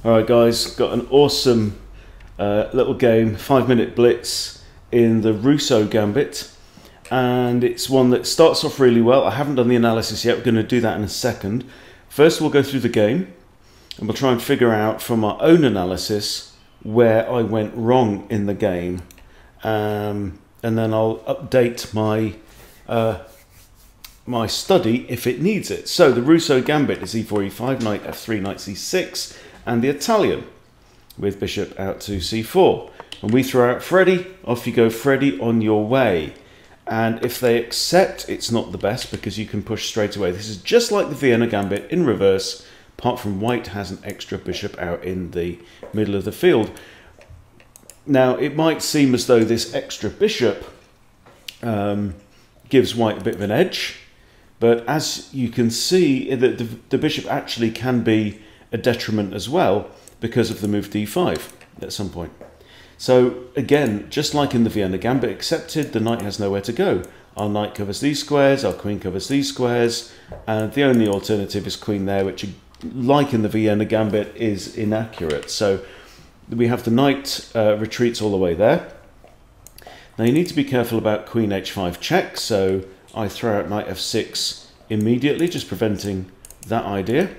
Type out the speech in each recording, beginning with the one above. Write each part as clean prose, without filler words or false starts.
Alright guys, got an awesome little game, 5-minute blitz in the Rousseau Gambit, and it's one that starts off really well. I haven't done the analysis yet, we're going to do that in a second. First we'll go through the game and we'll try and figure out from our own analysis where I went wrong in the game, and then I'll update my my study if it needs it. So the Rousseau Gambit is e4, e5, knight f3, knight c6, and the Italian with bishop out to c4. When we throw out Freddy, off you go Freddy, on your way. And if they accept, it's not the best because you can push straight away. This is just like the Vienna Gambit in reverse, apart from white has an extra bishop out in the middle of the field. Now it might seem as though this extra bishop gives white a bit of an edge, but as you can see, the bishop actually can be a detriment as well because of the move d5 at some point. So again, just like in the Vienna Gambit accepted, the knight has nowhere to go. Our knight covers these squares, our queen covers these squares, and the only alternative is queen there, which, like in the Vienna Gambit, is inaccurate. So we have the knight retreats all the way there. Now you need to be careful about queen h5 check, so I throw out knight f6 immediately, just preventing that idea.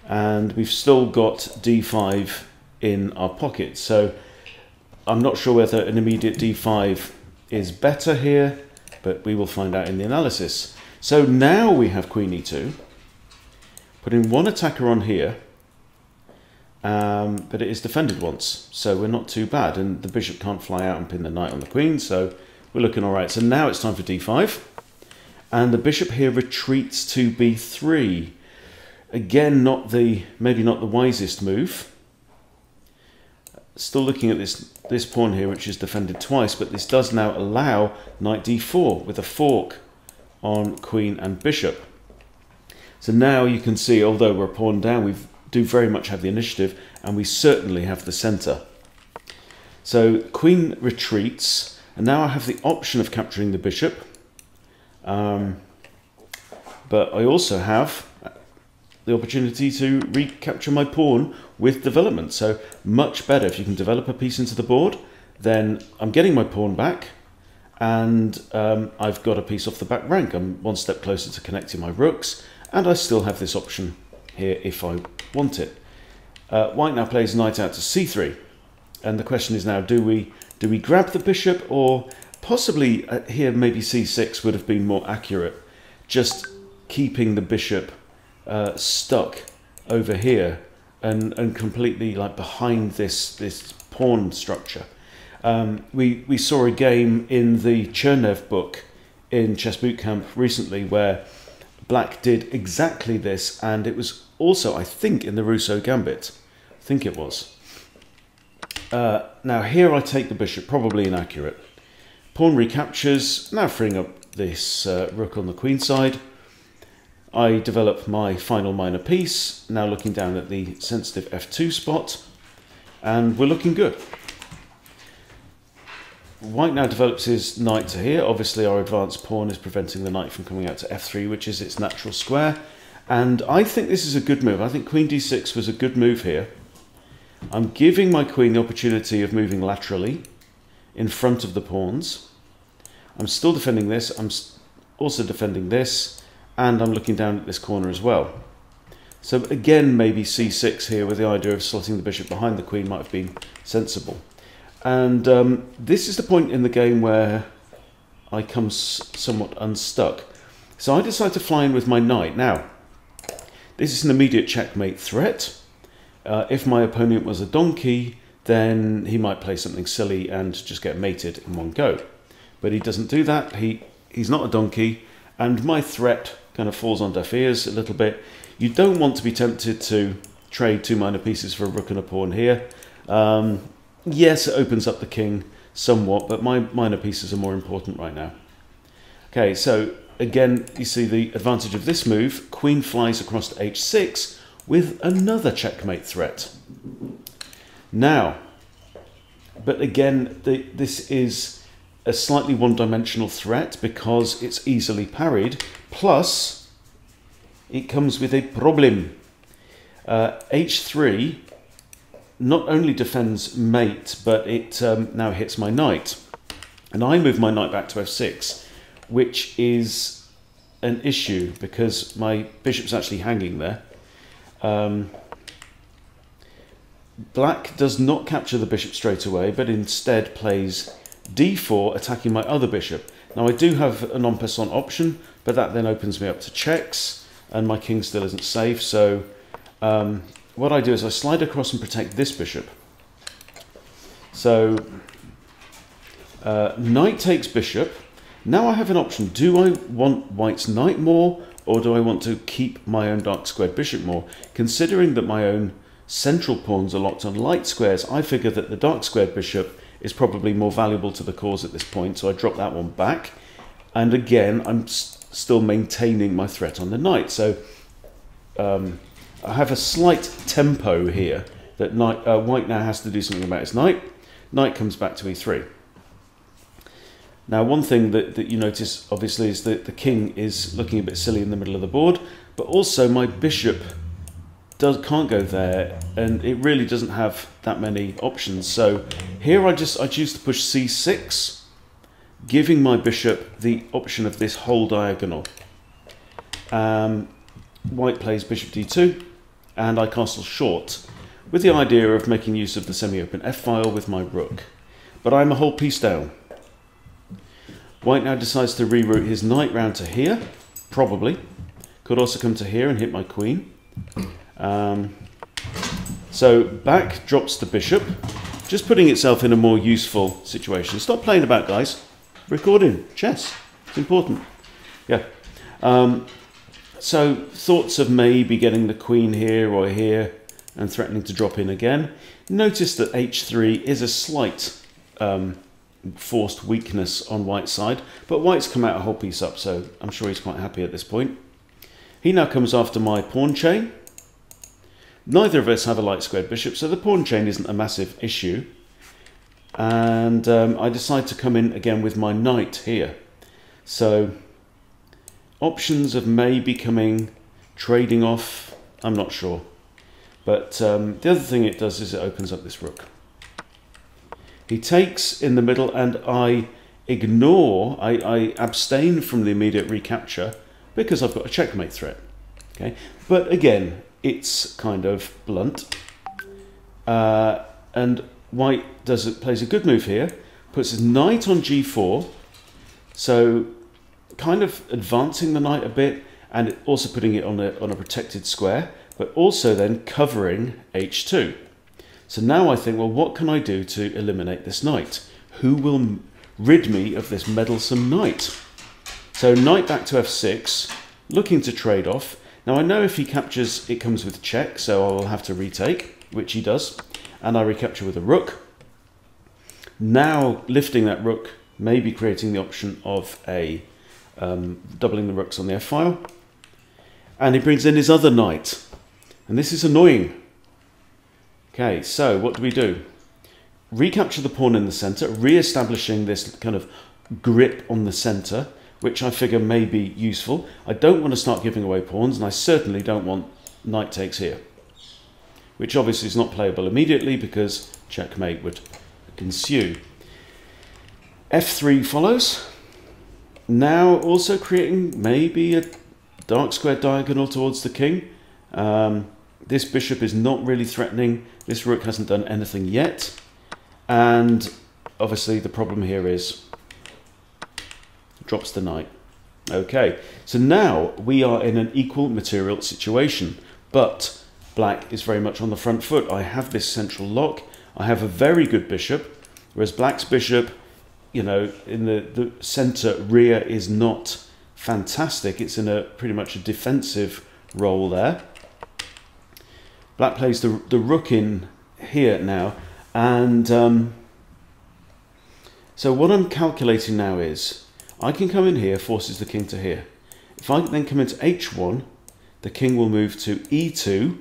And we've still got d5 in our pocket, so I'm not sure whether an immediate d5 is better here, but we will find out in the analysis. So now we have queen e2, putting one attacker on here, but it is defended once, so we're not too bad, and the bishop can't fly out and pin the knight on the queen, so we're looking all right. So now it's time for d5, and the bishop here retreats to b3. Again, maybe not the wisest move. Still looking at this pawn here, which is defended twice, but this does now allow knight d4 with a fork on queen and bishop. So now you can see, although we're a pawn down, we do very much have the initiative, and we certainly have the center. So queen retreats, and now I have the option of capturing the bishop, but I also have the opportunity to recapture my pawn with development. So much better if you can develop a piece into the board, then I'm getting my pawn back, and I've got a piece off the back rank. I'm one step closer to connecting my rooks, and I still have this option here if I want it. White now plays knight out to c3, and the question is now, do we grab the bishop, or possibly here maybe c6 would have been more accurate, just keeping the bishop stuck over here and completely like behind this pawn structure. We saw a game in the Chernev book in Chess Bootcamp recently where black did exactly this, and it was also, I think, in the Rousseau Gambit. I think it was. Now here I take the bishop, probably inaccurate. Pawn recaptures, now freeing up this rook on the queen side. I develop my final minor piece, now looking down at the sensitive f2 spot, and we're looking good. White now develops his knight to here. Obviously our advanced pawn is preventing the knight from coming out to f3, which is its natural square, and I think this is a good move. I think queen d6 was a good move here. I'm giving my queen the opportunity of moving laterally in front of the pawns. I'm still defending this, I'm also defending this, and I'm looking down at this corner as well. So again, maybe c6 here with the idea of slotting the bishop behind the queen might have been sensible. And this is the point in the game where I come somewhat unstuck. So I decide to fly in with my knight. Now, this is an immediate checkmate threat. If my opponent was a donkey, then he might play something silly and just get mated in one go. But he doesn't do that. He's not a donkey, and my threat kind of falls on deaf ears a little bit. You don't want to be tempted to trade two minor pieces for a rook and a pawn here. Yes, it opens up the king somewhat, but my minor pieces are more important right now. Okay, so again, you see the advantage of this move. Queen flies across to h6 with another checkmate threat. Now, but again, this is a slightly one-dimensional threat because it's easily parried, plus it comes with a problem. h3 not only defends mate, but it now hits my knight. And I move my knight back to f6, which is an issue because my bishop's actually hanging there. Black does not capture the bishop straight away, but instead plays d4, attacking my other bishop. Now I do have an en passant option, but that then opens me up to checks, and my king still isn't safe. So what I do is I slide across and protect this bishop. So knight takes bishop. Now I have an option. Do I want white's knight more, or do I want to keep my own dark squared bishop more? Considering that my own central pawns are locked on light squares, I figure that the dark squared bishop is probably more valuable to the cause at this point, so I drop that one back. And again, I'm still maintaining my threat on the knight. So I have a slight tempo here that white now has to do something about his knight. Knight comes back to e3. Now, one thing that you notice, obviously, is that the king is looking a bit silly in the middle of the board, but also my bishop can't go there, and it really doesn't have that many options. So here I choose to push c6, giving my bishop the option of this whole diagonal. White plays bishop d2, and I castle short, with the idea of making use of the semi-open f-file with my rook. But I'm a whole piece down. White now decides to reroute his knight round to here, probably. Could also come to here and hit my queen. So back drops the bishop, just putting itself in a more useful situation. Stop playing about, guys. Recording, chess, it's important. Yeah. So thoughts of maybe getting the queen here or here and threatening to drop in again. Notice that h3 is a slight forced weakness on white's side, but white's come out a whole piece up, so I'm sure he's quite happy at this point. He now comes after my pawn chain. Neither of us have a light squared bishop, so the pawn chain isn't a massive issue. And I decide to come in again with my knight here. So options of maybe trading off, I'm not sure. But the other thing it does is it opens up this rook. He takes in the middle, and I abstain from the immediate recapture because I've got a checkmate threat. Okay, but again, it's kind of blunt. And white plays a good move here, puts his knight on g4, so kind of advancing the knight a bit, and also putting it on a protected square, but also then covering h2. So now I think, well, what can I do to eliminate this knight? Who will rid me of this meddlesome knight? So knight back to f6, looking to trade off. Now I know if he captures, it comes with check, so I will have to retake, which he does, and I recapture with a rook. Now lifting that rook, maybe creating the option of a doubling the rooks on the f-file. And he brings in his other knight, and this is annoying. Okay, so what do? Recapture the pawn in the center, re-establishing this kind of grip on the center, which I figure may be useful. I don't want to start giving away pawns, and I certainly don't want knight takes here, which obviously is not playable immediately because checkmate would ensue. f3 follows. Now also creating maybe a dark square diagonal towards the king. This bishop is not really threatening. This rook hasn't done anything yet. And obviously the problem here is drops the knight. Okay, so now we are in an equal material situation, but black is very much on the front foot. I have this central lock. I have a very good bishop, whereas black's bishop, you know, in the center rear is not fantastic. It's in a pretty much a defensive role there. Black plays the rook in here now, and so what I'm calculating now is I can come in here, forces the king to here. If I then come into h1, the king will move to e2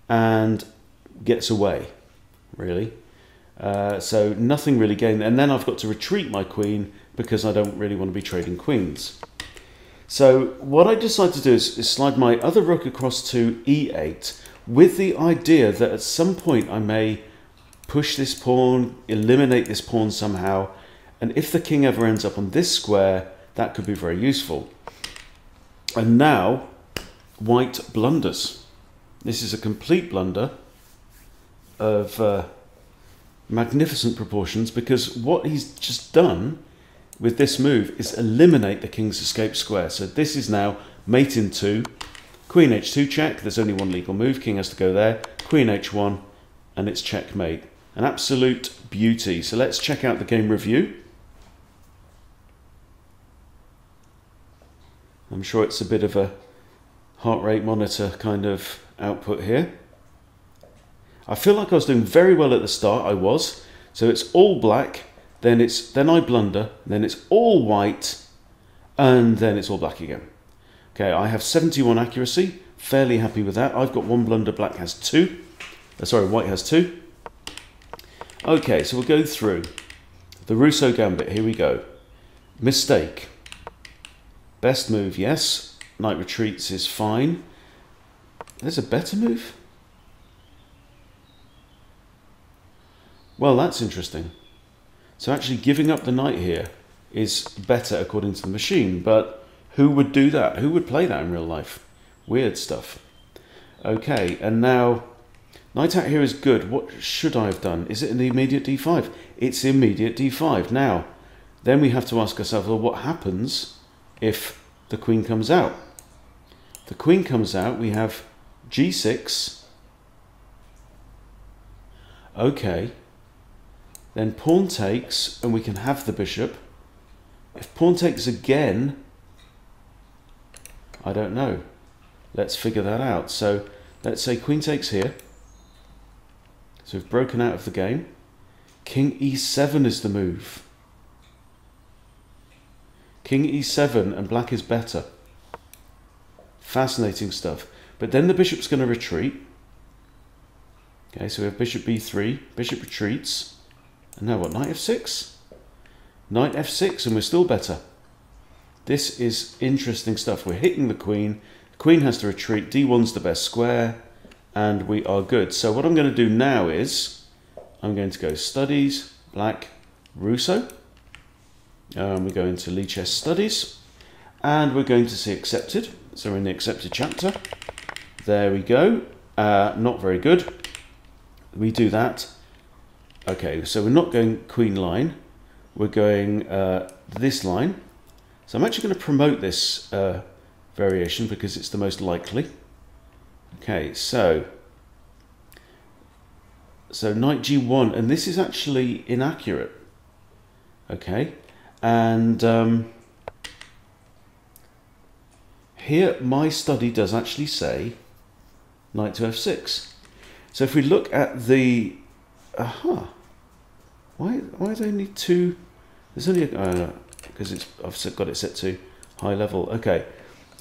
and gets away, really. So nothing really gained, and then I've got to retreat my queen because I don't really want to be trading queens. So what I decide to do is slide my other rook across to e8. with the idea that at some point I may push this pawn, eliminate this pawn somehow, and if the king ever ends up on this square, that could be very useful. And now, white blunders. This is a complete blunder of magnificent proportions, because what he's just done with this move is eliminate the king's escape square. So this is now mate in 2, queen h2 check, there's only one legal move, king has to go there, queen h1, and it's checkmate. An absolute beauty. So let's check out the game review. I'm sure it's a bit of a heart rate monitor kind of output here. I feel like I was doing very well at the start, I was. So it's all black, then I blunder, then it's all white, and then it's all black again. Okay, I have 71 accuracy, fairly happy with that. I've got 1 blunder, black has 2. Sorry, white has 2. Okay, so we'll go through the Rousseau Gambit. Here we go. Mistake. Best move, yes. Knight retreats is fine. There's a better move? Well, that's interesting. So actually giving up the knight here is better according to the machine, but who would do that? Who would play that in real life? Weird stuff. Okay, and now knight out here is good. What should I have done? Is it in the immediate d5? It's immediate d5. Now, then we have to ask ourselves, well, what happens if the queen comes out? The queen comes out, we have g6. Okay. Then pawn takes, and we can have the bishop. If pawn takes again, I don't know. Let's figure that out. So let's say queen takes here. So we've broken out of the game. King e7 is the move. King e7 and black is better. Fascinating stuff. But then the bishop's going to retreat. Okay, so we have bishop b3, bishop retreats. And now what, knight f6? Knight f6 and we're still better. This is interesting stuff. We're hitting the queen. The queen has to retreat. d1's the best square. And we are good. So what I'm going to do now is I'm going to go studies, black, Rousseau. We go into Lichess studies and we're going to see accepted. So we're in the accepted chapter. There we go. Not very good. We do that. Okay, so we're not going queen line. We're going this line. So I'm actually going to promote this variation because it's the most likely. Okay, so knight g1, and this is actually inaccurate. Okay, and here my study does actually say knight to f6. So if we look at the why do they need two? There's only because I've got it set to high level. Okay,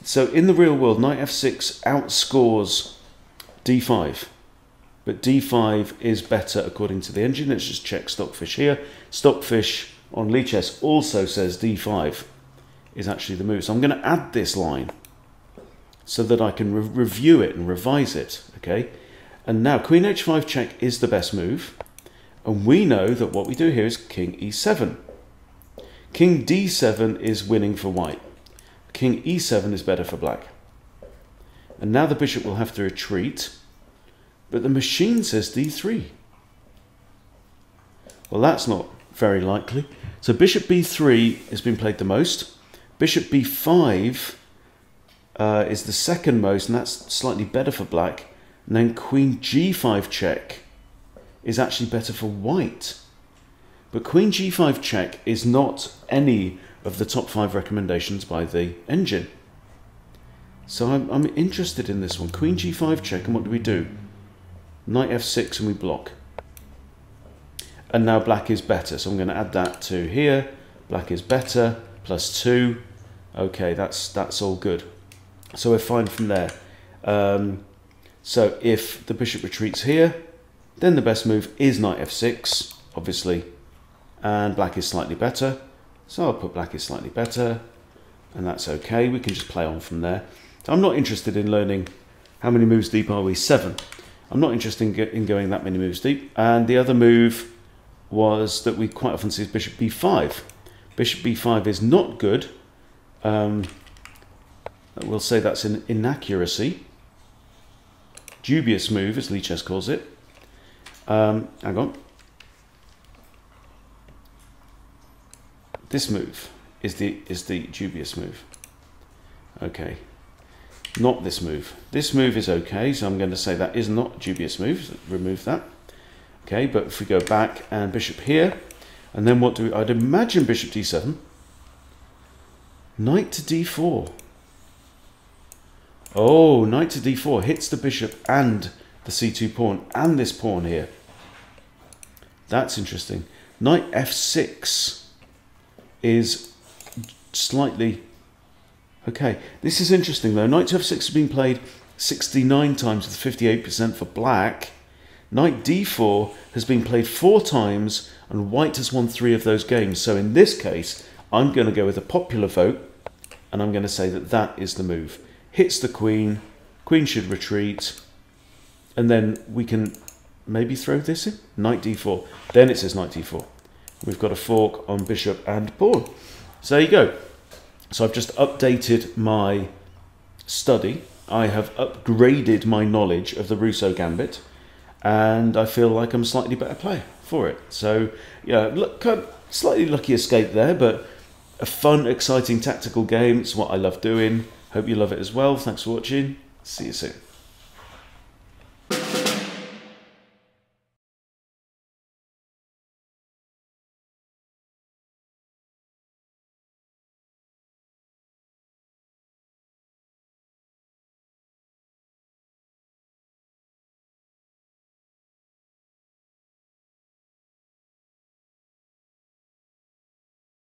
so in the real world, knight f6 outscores d5, but d5 is better according to the engine. Let's just check Stockfish here. Stockfish on Lichess also says d5 is actually the move. So I'm going to add this line so that I can review it and revise it. Okay, and now queen h5 check is the best move, and we know that what we do here is king e7. King d7 is winning for white. King e7 is better for black. And now the bishop will have to retreat, but the machine says d3. Well, that's not very likely. So bishop b3 has been played the most. Bishop b5 is the second most, and that's slightly better for black. And then queen g5 check is actually better for white. But queen g5 check is not any of the top 5 recommendations by the engine. So I'm interested in this one. Queen g5 check, and what do we do? Knight f6 and we block. And now black is better, so I'm going to add that to here. Black is better, +2. Okay, that's all good. So we're fine from there. So if the bishop retreats here, then the best move is knight f6, obviously, and black is slightly better. So I'll put black is slightly better, and that's okay. We can just play on from there. So I'm not interested in learning how many moves deep are we? 7. I'm not interested in going that many moves deep. And the other move was that we quite often see is bishop b5. Bishop b5 is not good. We'll say that's an inaccuracy. Dubious move, as Lichess calls it. Hang on. This move is the dubious move. Okay. Not this move. This move is okay, so I'm going to say that is not a dubious move. So remove that. Okay, but if we go back and bishop here, and then what do we... I'd imagine bishop d7. Knight to d4. Oh, knight to d4 hits the bishop and the c2 pawn and this pawn here. That's interesting. Knight f6 is slightly... Okay, this is interesting though. Knight to f6 has been played 69 times with 58% for black. Knight d4 has been played 4 times and white has won 3 of those games. So in this case, I'm going to go with a popular vote and I'm going to say that that is the move. Hits the queen, queen should retreat, and then we can maybe throw this in. Knight d4. Then it says knight d4. We've got a fork on bishop and pawn. So there you go. So I've just updated my study. I have upgraded my knowledge of the Russo Gambit, and I feel like I'm a slightly better player for it. So yeah, look, slightly lucky escape there, but a fun, exciting tactical game. It's what I love doing. Hope you love it as well. Thanks for watching. See you soon.